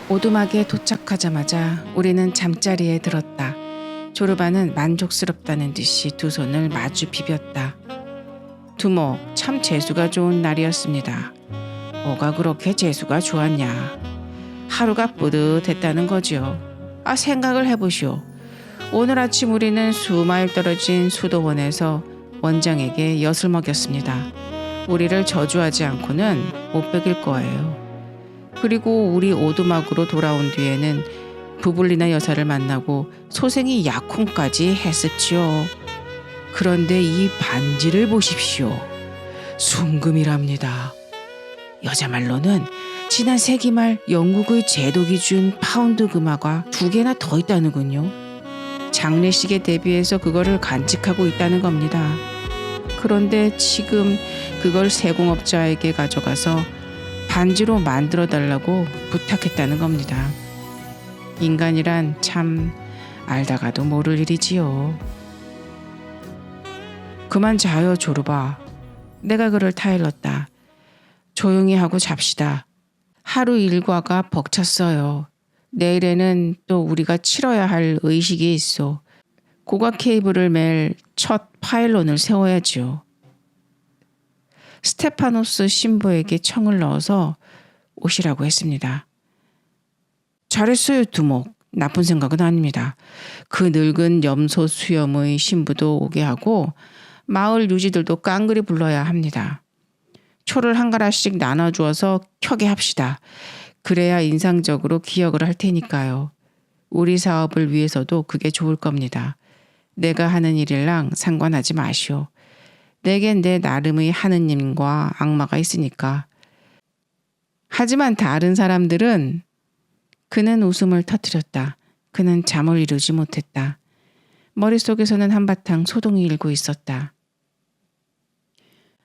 오두막에 도착하자마자 우리는 잠자리에 들었다. 조르바는 만족스럽다는 듯이 두 손을 마주 비볐다. 두목, 참 재수가 좋은 날이었습니다. 뭐가 그렇게 재수가 좋았냐. 하루가 뿌듯했다는 거지요. 생각을 해보시오. 오늘 아침 우리는 수마일 떨어진 수도원에서 원장에게 엿을 먹였습니다. 우리를 저주하지 않고는 못 베길 거예요. 그리고 우리 오두막으로 돌아온 뒤에는 부블리나 여사를 만나고 소생이 약혼까지 했었지요. 그런데 이 반지를 보십시오. 순금이랍니다. 여자 말로는 지난 세기 말 영국의 제독이 준 파운드 금화가 2개나 더 있다는군요. 장례식에 대비해서 그거를 간직하고 있다는 겁니다. 그런데 지금 그걸 세공업자에게 가져가서 반지로 만들어 달라고 부탁했다는 겁니다. 인간이란 참 알다가도 모를 일이지요. 그만 자요, 조르바. 내가 그를 타일렀다. 조용히 하고 잡시다. 하루 일과가 벅찼어요. 내일에는 또 우리가 치러야 할 의식이 있어. 고각 케이블을 맬 첫 파일론을 세워야지요. 스테파노스 신부에게 청을 넣어서 오시라고 했습니다. 잘했어요, 두목. 나쁜 생각은 아닙니다. 그 늙은 염소 수염의 신부도 오게 하고 마을 유지들도 깡그리 불러야 합니다. 초를 한 가락씩 나눠주어서 켜게 합시다. 그래야 인상적으로 기억을 할 테니까요. 우리 사업을 위해서도 그게 좋을 겁니다. 내가 하는 일이랑 상관하지 마시오. 내겐 내 나름의 하느님과 악마가 있으니까. 하지만 다른 사람들은 그는 웃음을 터뜨렸다. 그는 잠을 이루지 못했다. 머릿속에서는 한바탕 소동이 일고 있었다.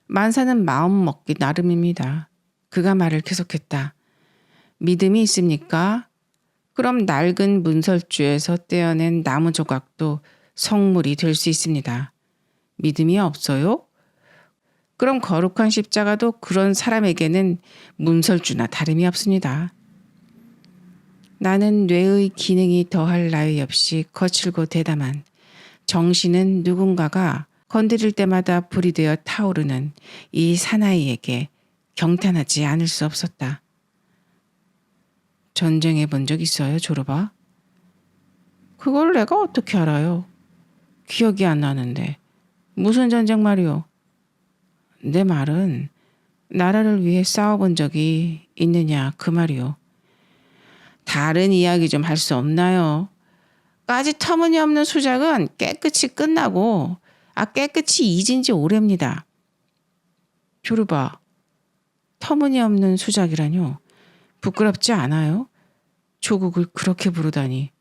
만사는 마음 먹기 나름입니다. 그가 말을 계속했다. 믿음이 있습니까? 그럼 낡은 문설주에서 떼어낸 나무 조각도 성물이 될 수 있습니다. 믿음이 없어요? 그럼 거룩한 십자가도 그런 사람에게는 문설주나 다름이 없습니다. 나는 뇌의 기능이 더할 나위 없이 거칠고 대담한 정신은 누군가가 건드릴 때마다 불이 되어 타오르는 이 사나이에게 경탄하지 않을 수 없었다. 전쟁해 본 적 있어요, 조르바? 그걸 내가 어떻게 알아요? 기억이 안 나는데. 무슨 전쟁 말이오? 내 말은 나라를 위해 싸워본 적이 있느냐 그 말이오. 다른 이야기 좀 할 수 없나요? 까짓 터무니없는 수작은 깨끗이 끝나고 깨끗이 잊은 지 오래입니다. 조르바, 터무니없는 수작이라뇨? 부끄럽지 않아요? 조국을 그렇게 부르다니.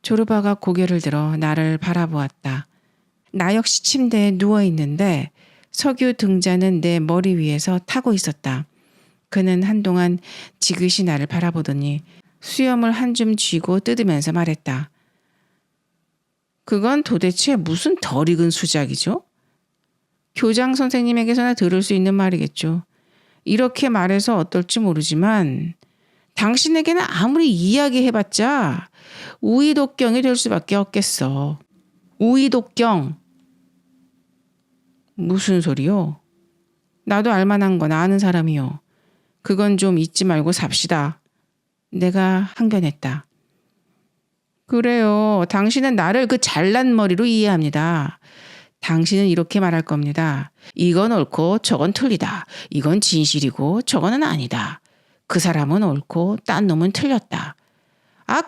조르바가 고개를 들어 나를 바라보았다. 나 역시 침대에 누워있는데 석유 등잔은 내 머리 위에서 타고 있었다. 그는 한동안 지그시 나를 바라보더니 수염을 한 줌 쥐고 뜯으면서 말했다. 그건 도대체 무슨 덜 익은 수작이죠? 교장 선생님에게서나 들을 수 있는 말이겠죠. 이렇게 말해서 어떨지 모르지만 당신에게는 아무리 이야기해봤자 우이독경이 될 수밖에 없겠어. 우이독경. 무슨 소리요? 나도 알만한 건 아는 사람이요. 그건 좀 잊지 말고 삽시다. 내가 항변했다. 그래요. 당신은 나를 그 잘난 머리로 이해합니다. 당신은 이렇게 말할 겁니다. 이건 옳고 저건 틀리다. 이건 진실이고 저거는 아니다. 그 사람은 옳고 딴 놈은 틀렸다.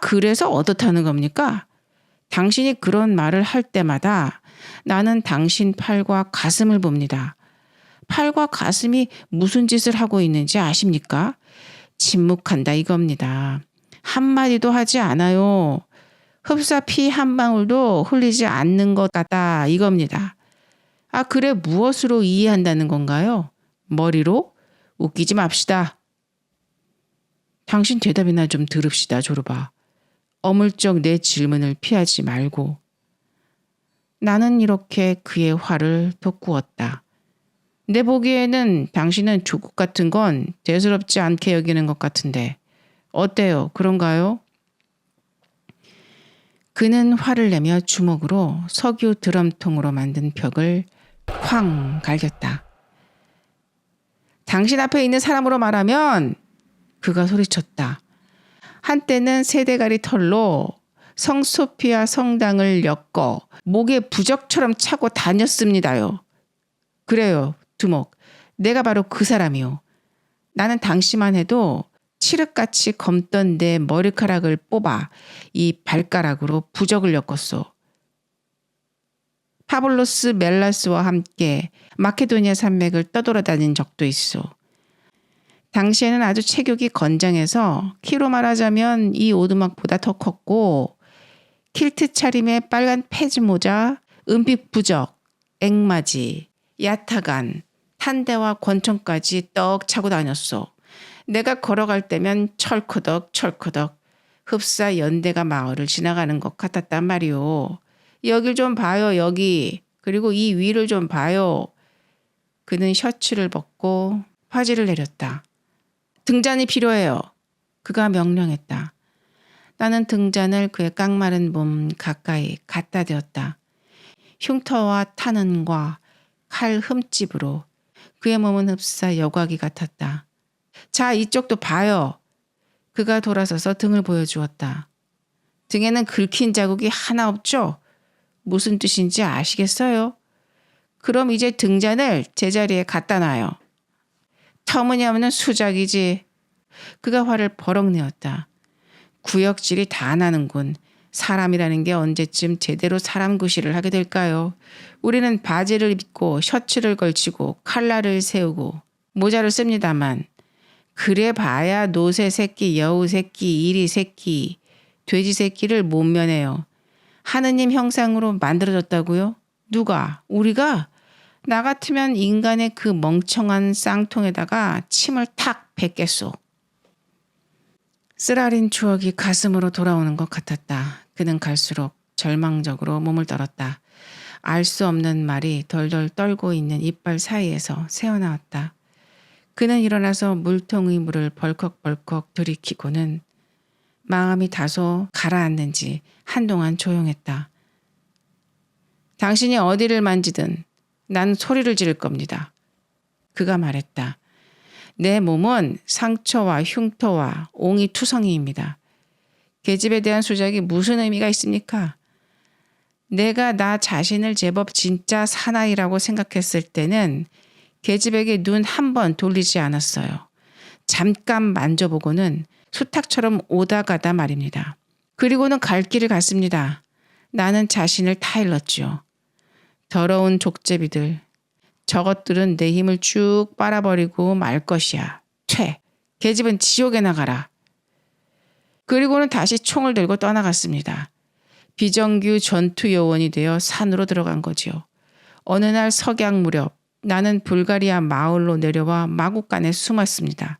그래서 어떻다는 겁니까? 당신이 그런 말을 할 때마다 나는 당신 팔과 가슴을 봅니다. 팔과 가슴이 무슨 짓을 하고 있는지 아십니까? 침묵한다 이겁니다. 한마디도 하지 않아요. 흡사 피 한 방울도 흘리지 않는 것 같다 이겁니다. 그래 무엇으로 이해한다는 건가요? 머리로? 웃기지 맙시다. 당신 대답이나 좀 들읍시다, 조르바. 어물쩍 내 질문을 피하지 말고. 나는 이렇게 그의 화를 돋구었다. 내 보기에는 당신은 조국 같은 건 대수롭지 않게 여기는 것 같은데 어때요? 그런가요? 그는 화를 내며 주먹으로 석유 드럼통으로 만든 벽을 쾅 갈겼다. 당신 앞에 있는 사람으로 말하면, 그가 소리쳤다. 한때는 세대가리 털로 성소피아 성당을 엮어 목에 부적처럼 차고 다녔습니다요. 그래요, 두목. 내가 바로 그 사람이요. 나는 당시만 해도 칠흑같이 검던 내 머리카락을 뽑아 이 발가락으로 부적을 엮었소. 파블로스 멜라스와 함께 마케도니아 산맥을 떠돌아다닌 적도 있소. 당시에는 아주 체격이 건장해서 키로 말하자면 이 오두막보다 더 컸고, 킬트 차림에 빨간 페즈 모자, 은빛 부적, 앵마지, 야타간, 탄대와 권총까지 떡 차고 다녔소. 내가 걸어갈 때면 철커덕 철커덕 흡사 연대가 마을을 지나가는 것 같았단 말이오. 여길 좀 봐요, 여기. 그리고 이 위를 좀 봐요. 그는 셔츠를 벗고 화지를 내렸다. 등잔이 필요해요. 그가 명령했다. 나는 등잔을 그의 깡마른 몸 가까이 갖다 대었다. 흉터와 타는과 칼 흠집으로 그의 몸은 흡사 여과기 같았다. 자, 이쪽도 봐요. 그가 돌아서서 등을 보여주었다. 등에는 긁힌 자국이 하나 없죠? 무슨 뜻인지 아시겠어요? 그럼 이제 등잔을 제자리에 갖다 놔요. 터무니없는 수작이지. 그가 화를 버럭 내었다. 구역질이 다 나는군. 사람이라는 게 언제쯤 제대로 사람 구실을 하게 될까요? 우리는 바지를 입고 셔츠를 걸치고 칼날을 세우고 모자를 씁니다만, 그래 봐야 노새 새끼, 여우 새끼, 이리 새끼, 돼지 새끼를 못 면해요. 하느님 형상으로 만들어졌다고요? 누가? 우리가? 나 같으면 인간의 그 멍청한 쌍통에다가 침을 탁 뱉겠소. 쓰라린 추억이 가슴으로 돌아오는 것 같았다. 그는 갈수록 절망적으로 몸을 떨었다. 알 수 없는 말이 덜덜 떨고 있는 이빨 사이에서 새어나왔다. 그는 일어나서 물통의 물을 벌컥벌컥 들이키고는 마음이 다소 가라앉는지 한동안 조용했다. 당신이 어디를 만지든 난 소리를 지를 겁니다. 그가 말했다. 내 몸은 상처와 흉터와 옹이투성이입니다. 계집에 대한 수작이 무슨 의미가 있습니까? 내가 나 자신을 제법 진짜 사나이라고 생각했을 때는 계집에게 눈 한 번 돌리지 않았어요. 잠깐 만져보고는 수탉처럼 오다 가다 말입니다. 그리고는 갈 길을 갔습니다. 나는 자신을 타일렀죠. 더러운 족제비들. 저것들은 내 힘을 쭉 빨아버리고 말 것이야. 퇴. 계집은 지옥에 나가라. 그리고는 다시 총을 들고 떠나갔습니다. 비정규 전투 요원이 되어 산으로 들어간 거지요. 어느 날 석양 무렵 나는 불가리아 마을로 내려와 마구간에 숨었습니다.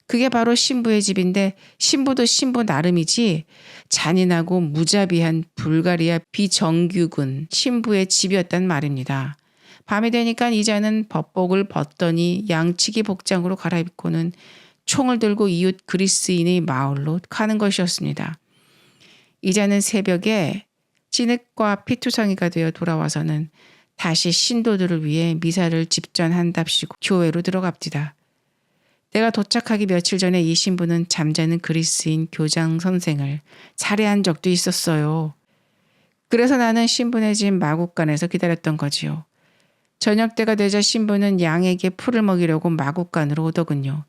그게 바로 신부의 집인데, 신부도 신부 나름이지 잔인하고 무자비한 불가리아 비정규군 신부의 집이었단 말입니다. 밤이 되니까 이자는 법복을 벗더니 양치기 복장으로 갈아입고는 총을 들고 이웃 그리스인의 마을로 가는 것이었습니다. 이자는 새벽에 진흙과 피투성이가 되어 돌아와서는 다시 신도들을 위해 미사를 집전한답시고 교회로 들어갑디다. 내가 도착하기 며칠 전에 이 신부는 잠자는 그리스인 교장 선생을 살해한 적도 있었어요. 그래서 나는 신부네 집 마구간에서 기다렸던 거지요. 저녁 때가 되자 신부는 양에게 풀을 먹이려고 마구간으로 오더군요.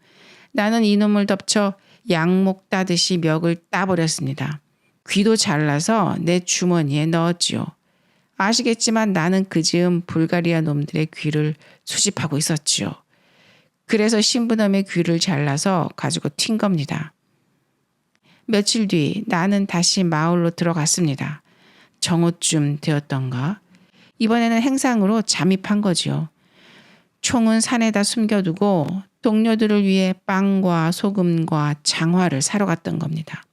나는 이놈을 덮쳐 양목 따듯이 멱을 따버렸습니다. 귀도 잘라서 내 주머니에 넣었지요. 아시겠지만 나는 그 즈음 불가리아 놈들의 귀를 수집하고 있었지요. 그래서 신부놈의 귀를 잘라서 가지고 튄 겁니다. 며칠 뒤 나는 다시 마을로 들어갔습니다. 정오쯤 되었던가. 이번에는 행상으로 잠입한 거지요. 총은 산에다 숨겨두고 동료들을 위해 빵과 소금과 장화를 사러 갔던 겁니다.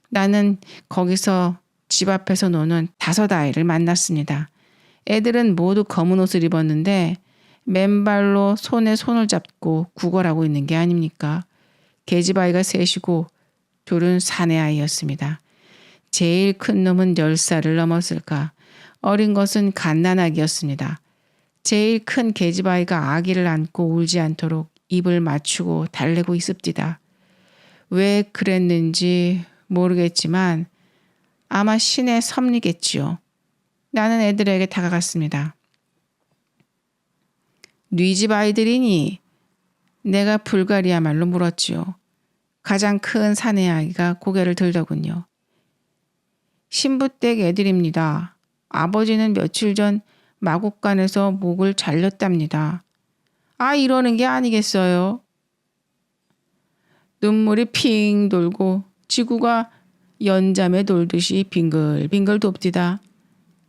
나는 거기서 집 앞에서 노는 5 아이를 만났습니다. 애들은 모두 검은 옷을 입었는데 맨발로 손에 손을 잡고 구걸하고 있는 게 아닙니까? 계집아이가 셋이고 둘은 사내아이였습니다. 제일 큰 놈은 10살을 넘었을까. 어린 것은 갓난아기였습니다. 제일 큰 계집아이가 아기를 안고 울지 않도록 입을 맞추고 달래고 있읍디다. 왜 그랬는지 모르겠지만 아마 신의 섭리겠지요. 나는 애들에게 다가갔습니다. 네 집 아이들이니? 내가 불가리아말로 물었지요. 가장 큰 사내아이가 고개를 들더군요. 신부댁 애들입니다. 아버지는 며칠 전 마곡간에서 목을 잘렸답니다. 아, 이러는 게 아니겠어요? 눈물이 핑 돌고 지구가 연잠에 돌듯이 빙글빙글 돕디다.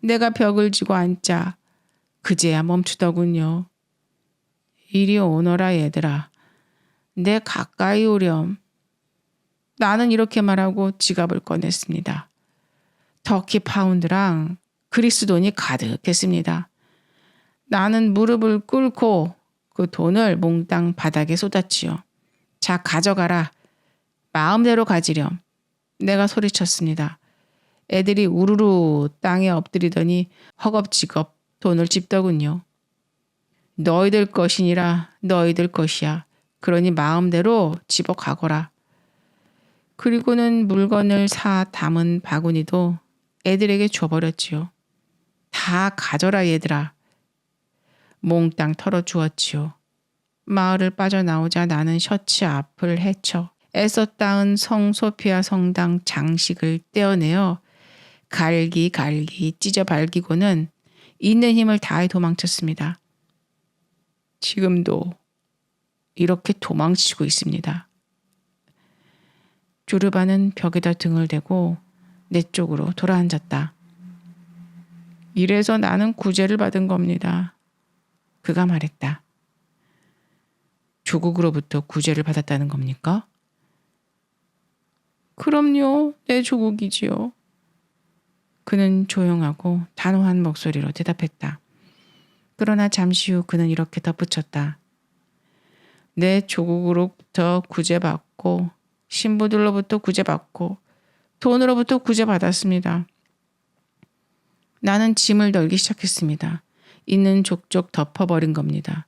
내가 벽을 지고 앉자 그제야 멈추더군요. 이리 오너라 얘들아. 내 가까이 오렴. 나는 이렇게 말하고 지갑을 꺼냈습니다. 터키 파운드랑 그리스 돈이 가득했습니다. 나는 무릎을 꿇고 그 돈을 몽땅 바닥에 쏟았지요. 자, 가져가라. 마음대로 가지렴. 내가 소리쳤습니다. 애들이 우르르 땅에 엎드리더니 허겁지겁 돈을 짚더군요. 너희들 것이니라 너희들 것이야. 그러니 마음대로 집어 가거라. 그리고는 물건을 사 담은 바구니도 애들에게 줘버렸지요. 다 가져라 얘들아. 몽땅 털어주었지요. 마을을 빠져나오자 나는 셔츠 앞을 헤쳐 애써 닦은 성소피아 성당 장식을 떼어내어 갈기갈기 찢어 발기고는 있는 힘을 다해 도망쳤습니다. 지금도 이렇게 도망치고 있습니다. 주르바는 벽에다 등을 대고 내 쪽으로 돌아앉았다. 이래서 나는 구제를 받은 겁니다. 그가 말했다. 조국으로부터 구제를 받았다는 겁니까? 그럼요. 내 조국이지요. 그는 조용하고 단호한 목소리로 대답했다. 그러나 잠시 후 그는 이렇게 덧붙였다. 내 조국으로부터 구제받고 신부들로부터 구제받고 돈으로부터 구제받았습니다. 나는 짐을 널기 시작했습니다. 있는 족족 덮어버린 겁니다.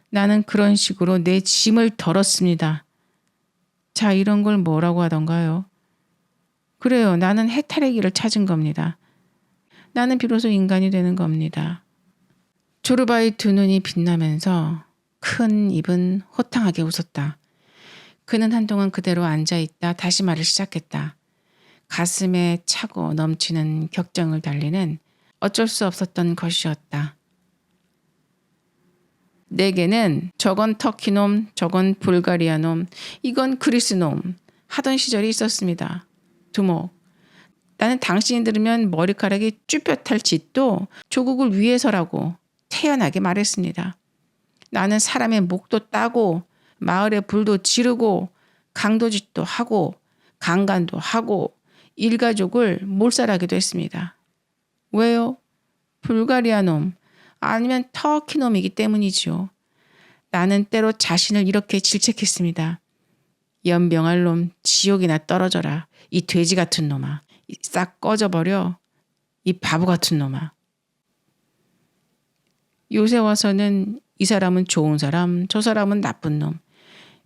나는 그런 식으로 내 짐을 덜었습니다. 자, 이런 걸 뭐라고 하던가요? 그래요. 나는 해탈의 길을 찾은 겁니다. 나는 비로소 인간이 되는 겁니다. 조르바의 두 눈이 빛나면서 큰 입은 호탕하게 웃었다. 그는 한동안 그대로 앉아있다 다시 말을 시작했다. 가슴에 차고 넘치는 격정을 달리는 어쩔 수 없었던 것이었다. 내게는 저건 터키 놈, 저건 불가리아 놈, 이건 그리스 놈 하던 시절이 있었습니다. 두목. 나는 당신이 들으면 머리카락이 쭈뼛할 짓도 조국을 위해서라고 태연하게 말했습니다. 나는 사람의 목도 따고 마을에 불도 지르고 강도짓도 하고 강간도 하고 일가족을 몰살하기도 했습니다. 왜요? 불가리아 놈 아니면 터키 놈이기 때문이지요. 나는 때로 자신을 이렇게 질책했습니다. 연병할 놈 지옥이나 떨어져라. 이 돼지 같은 놈아. 싹 꺼져버려. 이 바보 같은 놈아. 요새 와서는 이 사람은 좋은 사람, 저 사람은 나쁜 놈.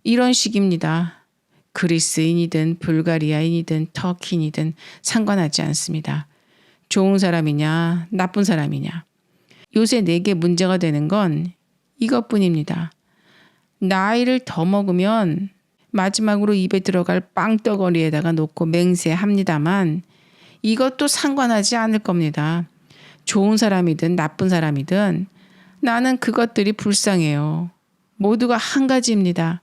이런 식입니다. 그리스인이든 불가리아인이든 터키인이든 상관하지 않습니다. 좋은 사람이냐 나쁜 사람이냐. 요새 내게 문제가 되는 건 이것뿐입니다. 나이를 더 먹으면 마지막으로 입에 들어갈 빵떡거리에다가 놓고 맹세합니다만 이것도 상관하지 않을 겁니다. 좋은 사람이든 나쁜 사람이든 나는 그것들이 불쌍해요. 모두가 한 가지입니다.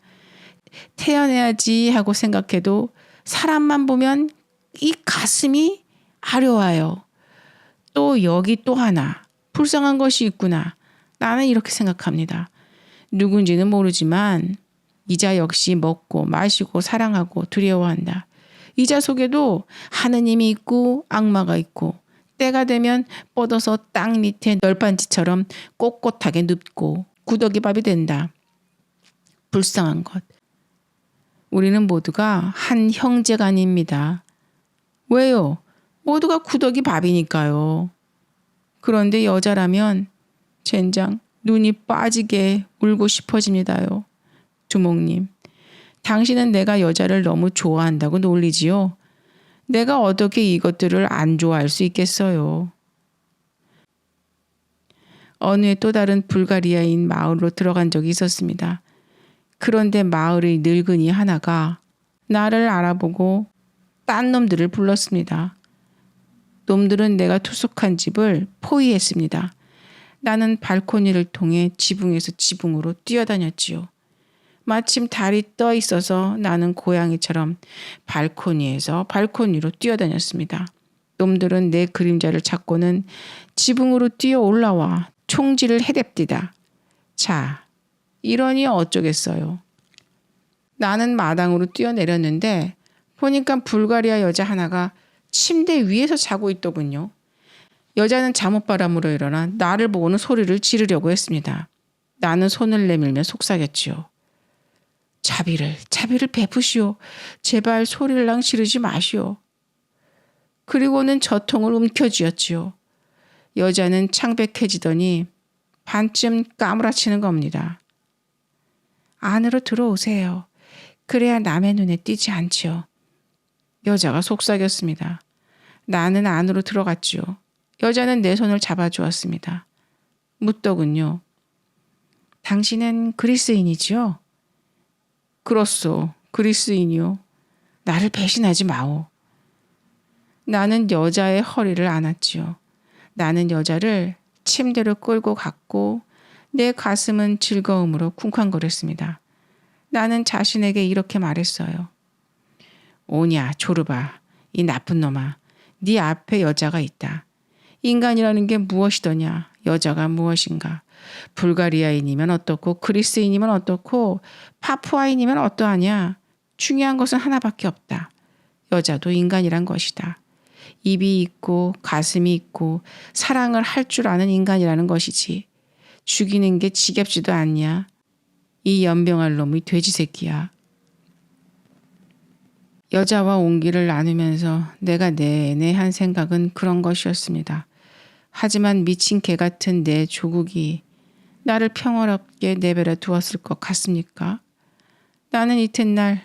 태어나야지 하고 생각해도 사람만 보면 이 가슴이 아려와요. 또 여기 또 하나 불쌍한 것이 있구나. 나는 이렇게 생각합니다. 누군지는 모르지만 이자 역시 먹고 마시고 사랑하고 두려워한다. 이자 속에도 하느님이 있고 악마가 있고 때가 되면 뻗어서 땅 밑에 널빤지처럼 꼿꼿하게 눕고 구더기밥이 된다. 불쌍한 것. 우리는 모두가 한 형제간입니다. 왜요? 모두가 구더기 밥이니까요. 그런데 여자라면 젠장 눈이 빠지게 울고 싶어집니다요. 두목님, 당신은 내가 여자를 너무 좋아한다고 놀리지요. 내가 어떻게 이것들을 안 좋아할 수 있겠어요. 어느 해 또 다른 불가리아인 마을로 들어간 적이 있었습니다. 그런데 마을의 늙은이 하나가 나를 알아보고 딴 놈들을 불렀습니다. 놈들은 내가 투숙한 집을 포위했습니다. 나는 발코니를 통해 지붕에서 지붕으로 뛰어다녔지요. 마침 달이 떠 있어서 나는 고양이처럼 발코니에서 발코니로 뛰어다녔습니다. 놈들은 내 그림자를 찾고는 지붕으로 뛰어 올라와 총질을 해댑디다. 자, 이러니 어쩌겠어요. 나는 마당으로 뛰어내렸는데 보니까 불가리아 여자 하나가 침대 위에서 자고 있더군요. 여자는 잠옷바람으로 일어나 나를 보고는 소리를 지르려고 했습니다. 나는 손을 내밀며 속삭였지요. 자비를 베푸시오. 제발 소리를 지르지 마시오. 그리고는 저통을 움켜쥐었지요. 여자는 창백해지더니 반쯤 까무라치는 겁니다. 안으로 들어오세요. 그래야 남의 눈에 띄지 않지요. 여자가 속삭였습니다. 나는 안으로 들어갔지요. 여자는 내 손을 잡아주었습니다. 묻더군요. 당신은 그리스인이지요? 그렇소. 그리스인이요. 나를 배신하지 마오. 나는 여자의 허리를 안았지요. 나는 여자를 침대로 끌고 갔고 내 가슴은 즐거움으로 쿵쾅거렸습니다. 나는 자신에게 이렇게 말했어요. 오냐 조르바, 이 나쁜 놈아. 네 앞에 여자가 있다. 인간이라는 게 무엇이더냐. 여자가 무엇인가. 불가리아인이면 어떻고 그리스인이면 어떻고 파푸아인이면 어떠하냐. 중요한 것은 하나밖에 없다. 여자도 인간이란 것이다. 입이 있고 가슴이 있고 사랑을 할 줄 아는 인간이라는 것이지. 죽이는 게 지겹지도 않냐. 이 연병할 놈의 돼지 새끼야. 여자와 온기를 나누면서 내가 내내 한 생각은 그런 것이었습니다. 하지만 미친 개 같은 내 조국이 나를 평화롭게 내버려 두었을 것 같습니까? 나는 이튿날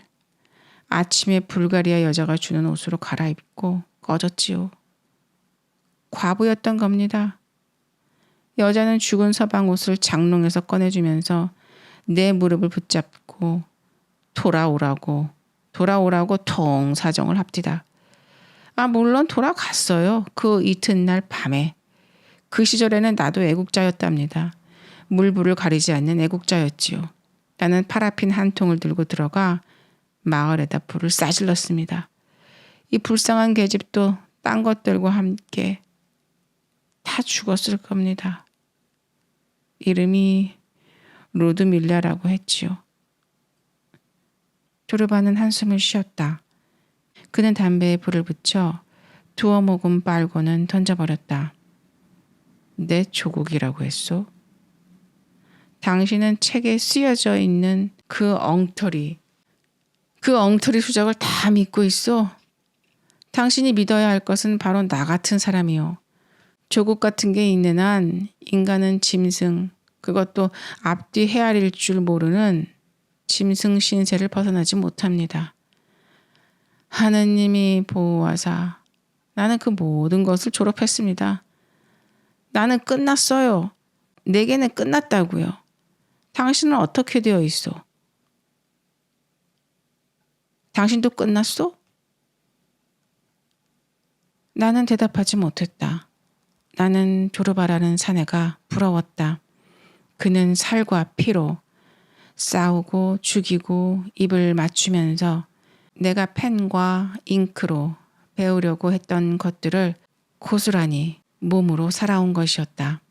아침에 불가리아 여자가 주는 옷으로 갈아입고 꺼졌지요. 과부였던 겁니다. 여자는 죽은 서방 옷을 장롱에서 꺼내주면서 내 무릎을 붙잡고 돌아오라고 통사정을 합디다. 물론 돌아갔어요. 그 이튿날 밤에. 그 시절에는 나도 애국자였답니다. 물불을 가리지 않는 애국자였지요. 나는 파라핀 한 통을 들고 들어가 마을에다 불을 싸질렀습니다. 이 불쌍한 계집도 딴 것들과 함께 다 죽었을 겁니다. 이름이 루드밀라라고 했지요. 조르바는 한숨을 쉬었다. 그는 담배에 불을 붙여 두어 모금 빨고는 던져버렸다. 내 조국이라고 했소? 당신은 책에 쓰여져 있는 그 엉터리 수작을 다 믿고 있어? 당신이 믿어야 할 것은 바로 나 같은 사람이요. 조국 같은 게 있는 한 인간은 짐승, 그것도 앞뒤 헤아릴 줄 모르는 짐승 신세를 벗어나지 못합니다. 하느님이 보호하사 나는 그 모든 것을 졸업했습니다. 나는 끝났어요. 내게는 끝났다고요. 당신은 어떻게 되어 있어? 당신도 끝났어? 나는 대답하지 못했다. 나는 조르바라는 사내가 부러웠다. 그는 살과 피로 싸우고 죽이고 입을 맞추면서 내가 펜과 잉크로 배우려고 했던 것들을 고스란히 몸으로 살아온 것이었다.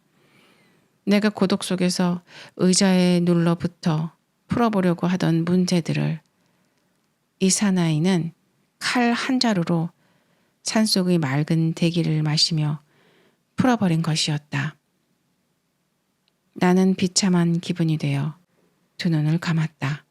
내가 고독 속에서 의자에 눌러붙어 풀어보려고 하던 문제들을 이 사나이는 칼 한 자루로 산속의 맑은 대기를 마시며 풀어버린 것이었다. 나는 비참한 기분이 되어 두 눈을 감았다.